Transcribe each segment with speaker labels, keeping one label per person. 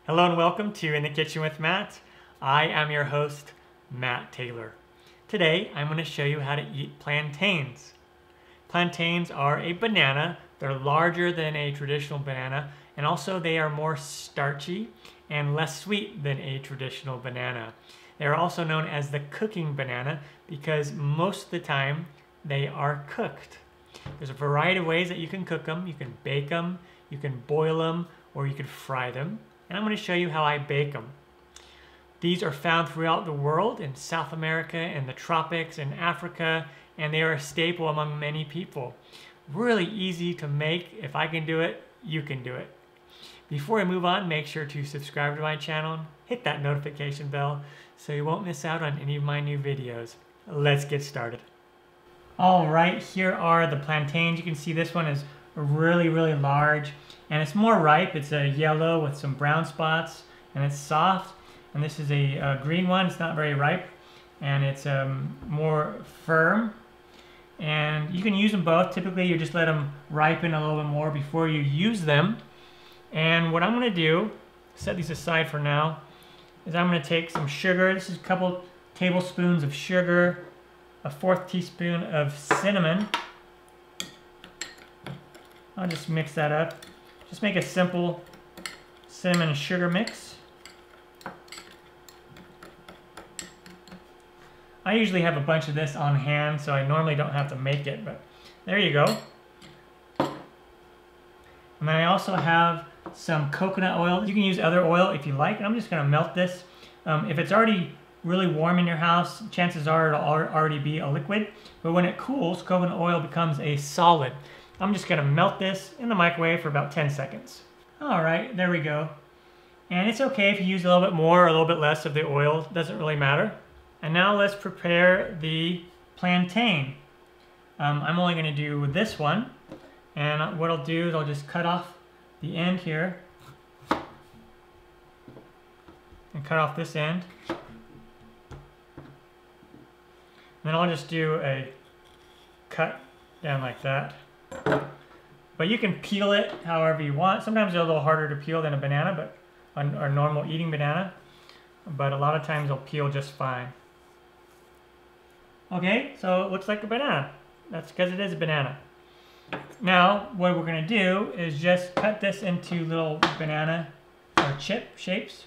Speaker 1: Hello and welcome to In the Kitchen with Matt. I am your host, Matt Taylor. Today, I'm going to show you how to eat plantains. Plantains are a banana. They're larger than a traditional banana, and also they are more starchy and less sweet than a traditional banana. They are also known as the cooking banana because most of the time they are cooked. There's a variety of ways that you can cook them. You can bake them, you can boil them, or you can fry them. And I'm going to show you how I bake them. These are found throughout the world, in South America, in the tropics, in Africa, and they are a staple among many people. Really easy to make. If I can do it, you can do it. Before I move on, make sure to subscribe to my channel, hit that notification bell so you won't miss out on any of my new videos. Let's get started. All right, here are the plantains. You can see this one is really large, and it's more ripe. It's a yellow with some brown spots, and it's soft. And this is a green one. It's not very ripe, and it's more firm. And you can use them both. Typically, you just let them ripen a little bit more before you use them. And what I'm going to do, set these aside for now, is I'm going to take some sugar. This is a couple tablespoons of sugar, a 1/4 teaspoon of cinnamon. I'll just mix that up. Just make a simple cinnamon and sugar mix. I usually have a bunch of this on hand, so I normally don't have to make it, but there you go. And then I also have some coconut oil. You can use other oil if you like, and I'm just gonna melt this. If it's already really warm in your house, chances are it'll already be a liquid, but when it cools, coconut oil becomes a solid. I'm just gonna melt this in the microwave for about 10 seconds. All right, there we go. And it's okay if you use a little bit more or a little bit less of the oil, doesn't really matter. And now let's prepare the plantain. I'm only gonna do this one, and what I'll do is I'll just cut off the end here and cut off this end. And then I'll just do a cut down like that. But you can peel it however you want. Sometimes they're a little harder to peel than a banana, but a normal eating banana. But a lot of times they'll peel just fine. Okay, so it looks like a banana. That's because it is a banana. Now, what we're going to do is just cut this into little banana or chip shapes.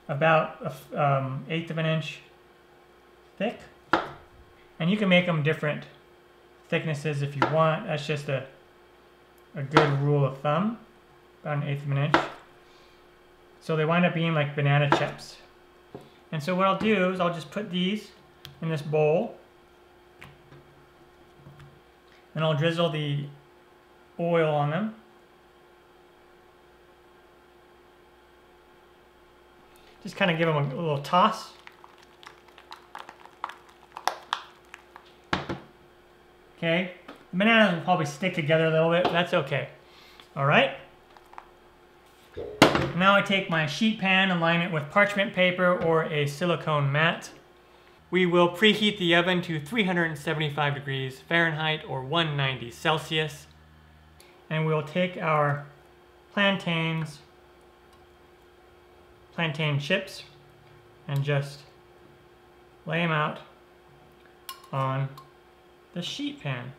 Speaker 1: About 1/8 of an inch thick. And you can make them different thicknesses if you want. That's just a good rule of thumb, about 1/8 of an inch. So they wind up being like banana chips. And so what I'll do is I'll just put these in this bowl, and I'll drizzle the oil on them. Just kind of give them a little toss. Okay, the bananas will probably stick together a little bit, but that's okay. All right. Now I take my sheet pan and line it with parchment paper or a silicone mat. We will preheat the oven to 375 degrees Fahrenheit or 190 Celsius. And we'll take our plantain chips and just lay them out on the sheet pan.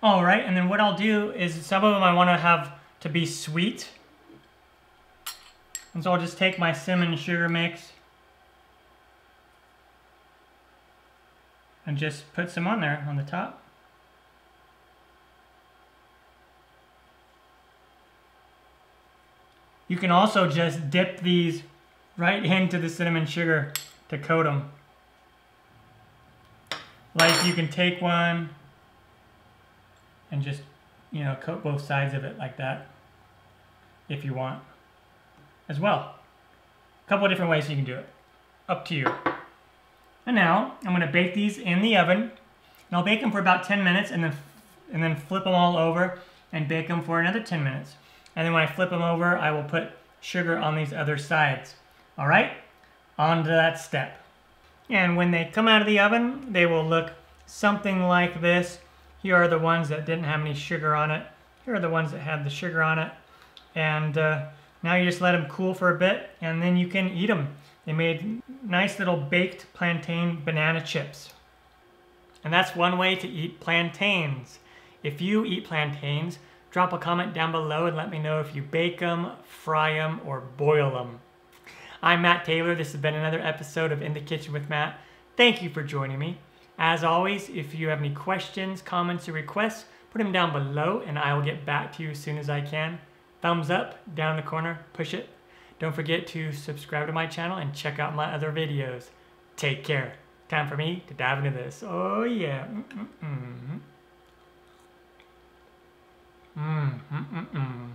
Speaker 1: All right, and then what I'll do is some of them I want to have to be sweet. And so I'll just take my cinnamon and sugar mix and just put some on there on the top. You can also just dip these right into the cinnamon sugar to coat them. Like you can take one and just, you know, coat both sides of it like that if you want as well. A couple of different ways you can do it. Up to you. And now I'm going to bake these in the oven. And I'll bake them for about 10 minutes and then flip them all over and bake them for another 10 minutes. And then when I flip them over, I will put sugar on these other sides. All right, on to that step. And when they come out of the oven, they will look something like this. Here are the ones that didn't have any sugar on it. Here are the ones that had the sugar on it. And now you just let them cool for a bit, and then you can eat them. They made nice little baked plantain banana chips. And that's one way to eat plantains. If you eat plantains, drop a comment down below and let me know if you bake them, fry them, or boil them. I'm Matt Taylor. This has been another episode of In the Kitchen with Matt. Thank you for joining me. As always, if you have any questions, comments, or requests, put them down below and I will get back to you as soon as I can. Thumbs up, down in the corner, push it. Don't forget to subscribe to my channel and check out my other videos. Take care. Time for me to dive into this. Oh yeah. Mm-mm-mm.